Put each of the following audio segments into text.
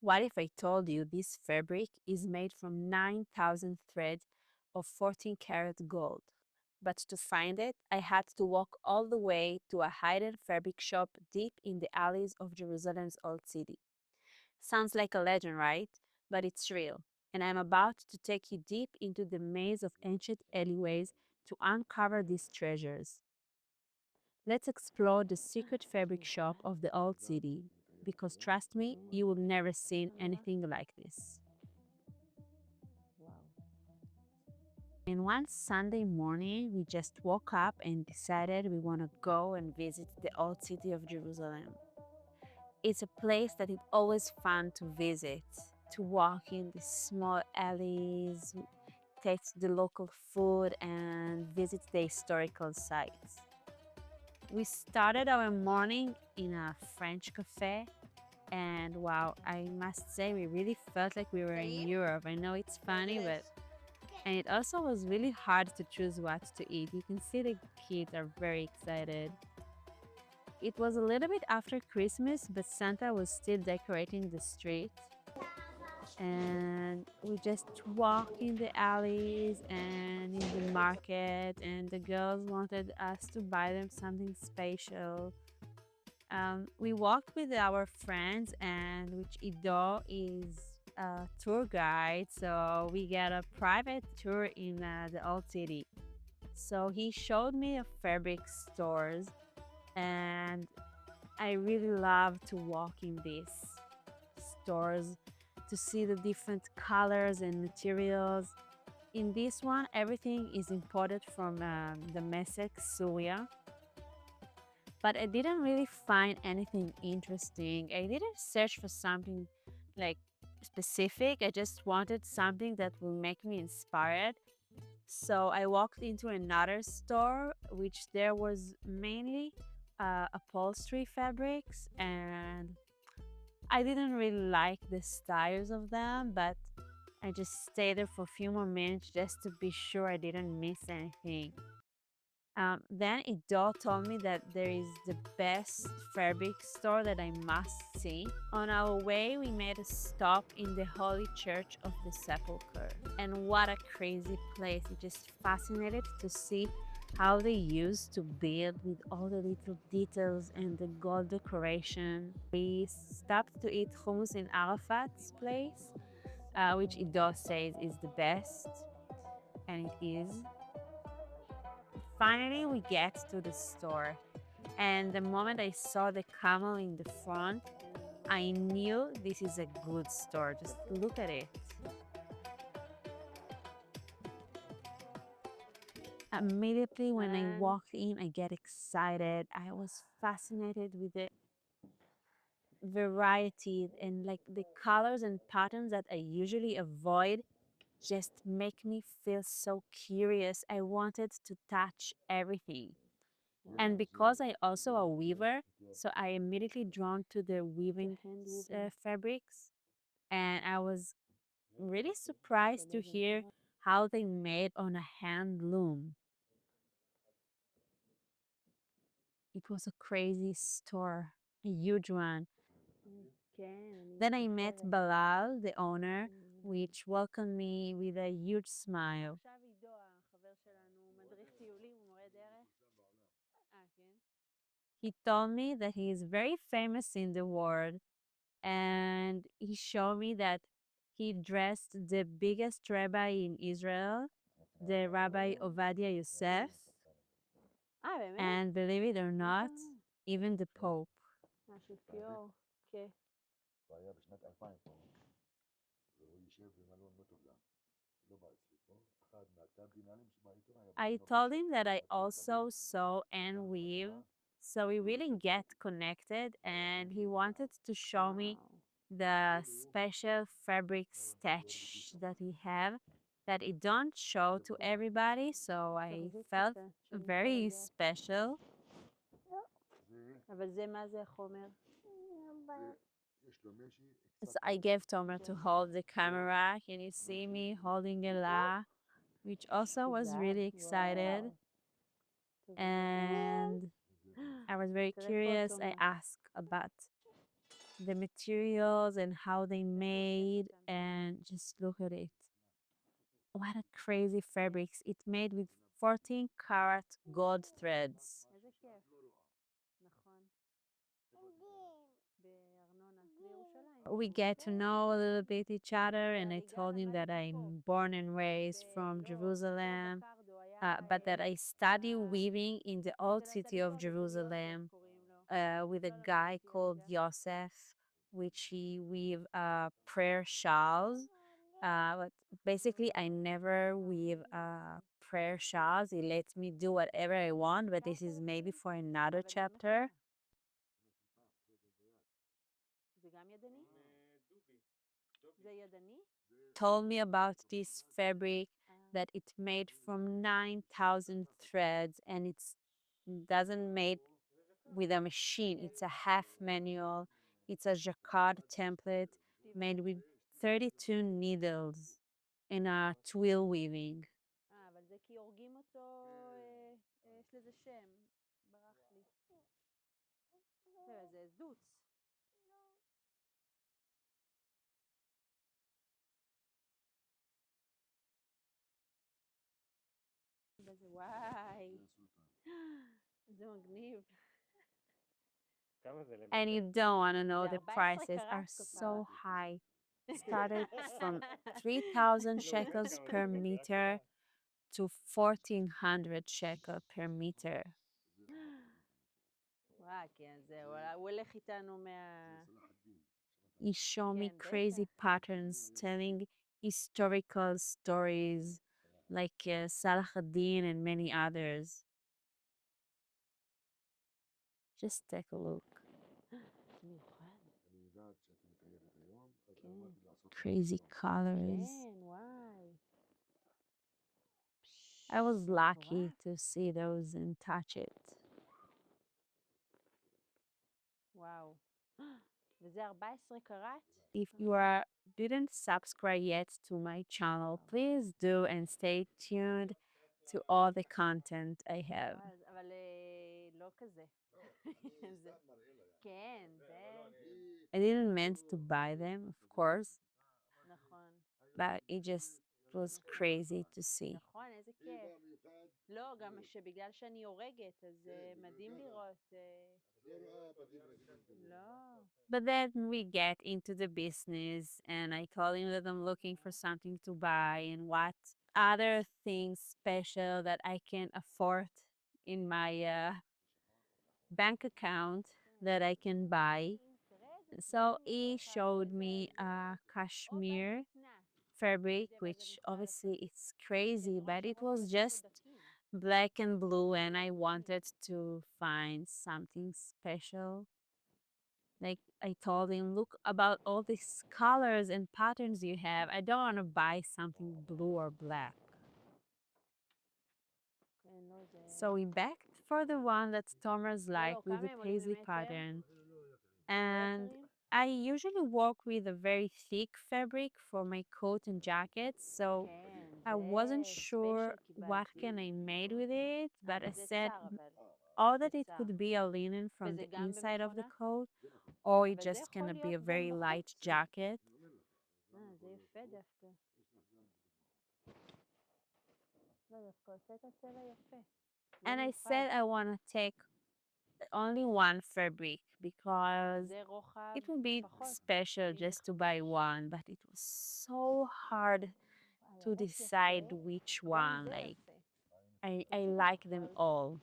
What if I told you this fabric is made from 9,000 threads of 14 karat gold? But to find it, I had to walk all the way to a hidden fabric shop deep in the alleys of Jerusalem's old city. Sounds like a legend, right? But it's real. And I'm about to take you deep into the maze of ancient alleyways to uncover these treasures. Let's explore the secret fabric shop of the old city, because trust me, you will never see anything like this. And one Sunday morning, we just woke up and decided we want to go and visit the old city of Jerusalem. It's a place that is always fun to visit, to walk in the small alleys, taste the local food, and visit the historical sites. We started our morning in a French cafe, and wow, I must say, we really felt like we were in Europe. I know it's funny, but and it also was really hard to choose what to eat. You can see the kids are very excited. It was a little bit after Christmas, but Santa was still decorating the street. And we just walk in the alleys and in the market, and the girls wanted us to buy them something special. We walked with our friends, and which Ido is a tour guide, so we get a private tour in the old city. So he showed me a fabric stores, and I really love to walk in these stores to see the different colors and materials. In this one, everything is imported from Damascus, Syria, but I didn't really find anything interesting. I didn't search for something like specific. I just wanted something that will make me inspired. So I walked into another store, which there was mainly upholstery fabrics, and I didn't really like the styles of them, but I just stayed there for a few more minutes just to be sure I didn't miss anything. Then Ido told me that there is the best fabric store that I must see. On our way, we made a stop in the Holy Church of the Sepulchre. And what a crazy place. It just fascinated to see how they used to build with all the little details and the gold decoration. We stopped to eat hummus in Arafat's place, which Ido says is the best, and it is. Finally, we get to the store, and the moment I saw the camel in the front, I knew this is a good store. Just look at it. Immediately when I walked in, I get excited. I was fascinated with the variety and like the colors and patterns that I usually avoid just make me feel so curious. I wanted to touch everything. And because I also a weaver, so I immediately drawn to the weaving fabrics, and I was really surprised to hear how they made on a hand loom. It was a crazy store, a huge one. Then I met Bilal, the owner, which welcomed me with a huge smile. He told me that he is very famous in the world, and he showed me that he dressed the biggest rabbi in Israel, the Rabbi Ovadia Yosef, and believe it or not, even the Pope. I told him that I also sew and weave, so we really get connected, and he wanted to show me the special fabric stitch that he have that it don't show to everybody, so I felt very special. So I gave Tomer to hold the camera. Can you see me holding a la, which also was really excited. And I was very curious. I asked about the materials and how they made, and just look at it. What a crazy fabrics. It made with 14 karat gold threads. We get to know a little bit each other, and I told him that I'm born and raised from Jerusalem, but that I study weaving in the old city of Jerusalem with a guy called Yosef, which he weave prayer shawls. But basically, I never weave prayer shawls. He lets me do whatever I want, but this is maybe for another chapter. Told me about this fabric that it's made from 9,000 threads, and it's doesn't made with a machine. It's a half manual. It's a jacquard template made with 32 needles in a twill weaving. And you don't want to know, the prices are so high. Started from 3,000 shekels per meter to 1,400 shekel per meter. He showed me crazy patterns telling historical stories like Salah ad-Din and many others. Just take a look. Crazy colors. I was lucky to see those and touch it. If you are didn't subscribe yet to my channel, please do and stay tuned to all the content I have. I didn't meant to buy them, of course, but it just was crazy to see. But then we get into the business, and I told him that I'm looking for something to buy and what other things special that I can afford in my bank account that I can buy. So he showed me a cashmere fabric, which obviously it's crazy, but it was just black and blue, and I wanted to find something special. Like I told him, look about all these colors and patterns you have. I don't want to buy something blue or black. So we backed for the one that Thomas like with the paisley pattern. And I usually work with a very thick fabric for my coat and jackets, so I wasn't sure what can I made with it, but I said all that it could be a linen from the inside of the coat, or it just gonna be a very light jacket. And I said I want to take only one fabric because it would be special just to buy one, but it was so hard to decide which one. Like I like them all.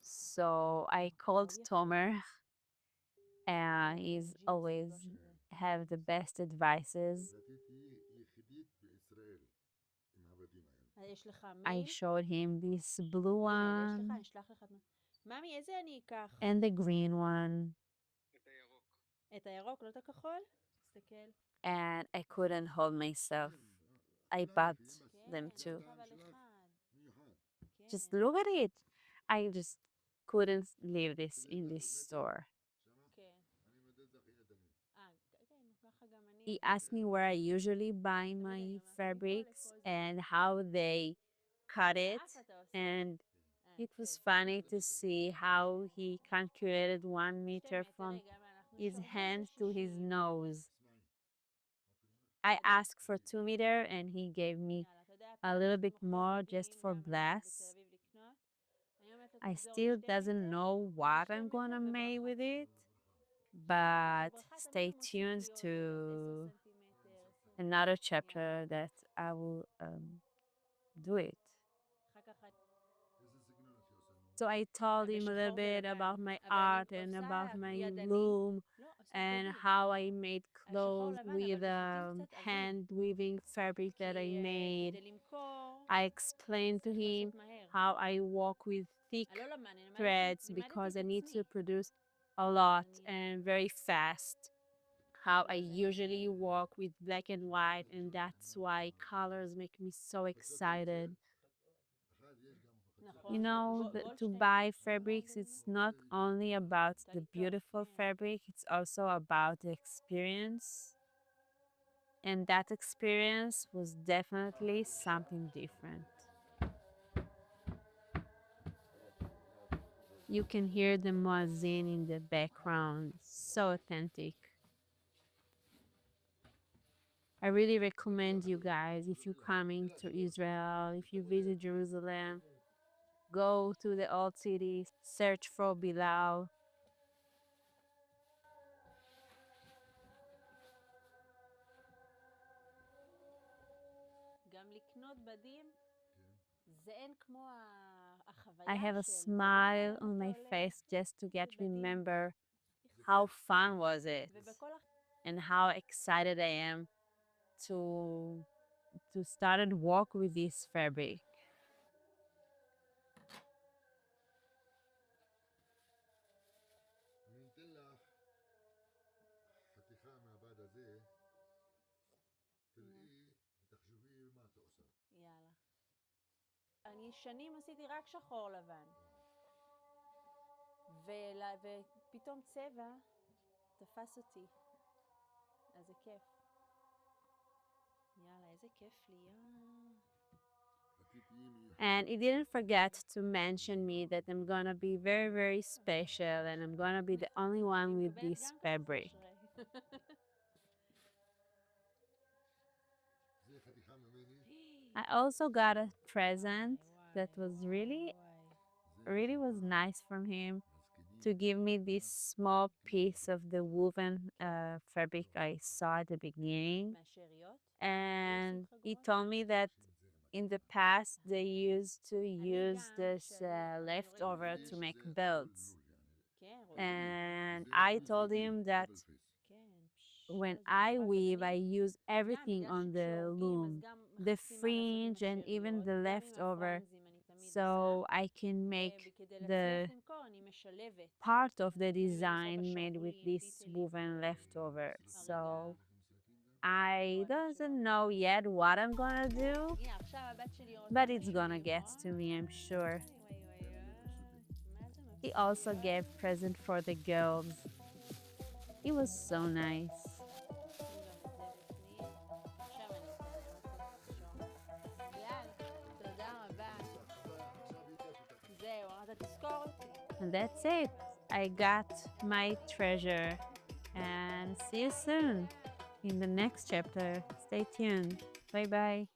So I called Tomer, and he's always have the best advices. I showed him this blue one and the green one, and I couldn't hold myself. I bought them too. Just look at it. I just couldn't leave this in this store. He asked me where I usually buy my fabrics and how they cut it. And it was funny to see how he calculated 1 meter from his hand to his nose. I asked for 2 meter and he gave me a little bit more just for bless. I still doesn't know what I'm gonna make with it, but stay tuned to another chapter that I will do it. So I told him a little bit about my art and about my loom and how I made clothes with hand weaving fabric that I made. I explained to him how I work with thick threads because I need to produce a lot and very fast. How I usually work with black and white, and that's why colors make me so excited. To buy fabrics, it's not only about the beautiful fabric, it's also about the experience. And that experience was definitely something different. You can hear the muezzin in the background, so authentic. I really recommend you guys, if you're coming to Israel, if you visit Jerusalem, go to the old city, search for Bilal. I have a smile on my face just to get remember how fun was it and how excited I am to start and work with this fabric. And he didn't forget to mention me that I'm gonna be very, very special and I'm gonna be the only one with this fabric. I also got a present that was really, really was nice from him to give me this small piece of the woven fabric I saw at the beginning. And he told me that in the past they used to use this leftover to make belts. And I told him that when I weave, I use everything on the loom, the fringe and even the leftover, so I can make the part of the design made with this woven leftover. So I doesn't know yet what I'm gonna do, but it's gonna get to me, I'm sure. He also gave present for the girls. It was so nice. And that's it. I got my treasure. And see you soon in the next chapter. Stay tuned. Bye bye.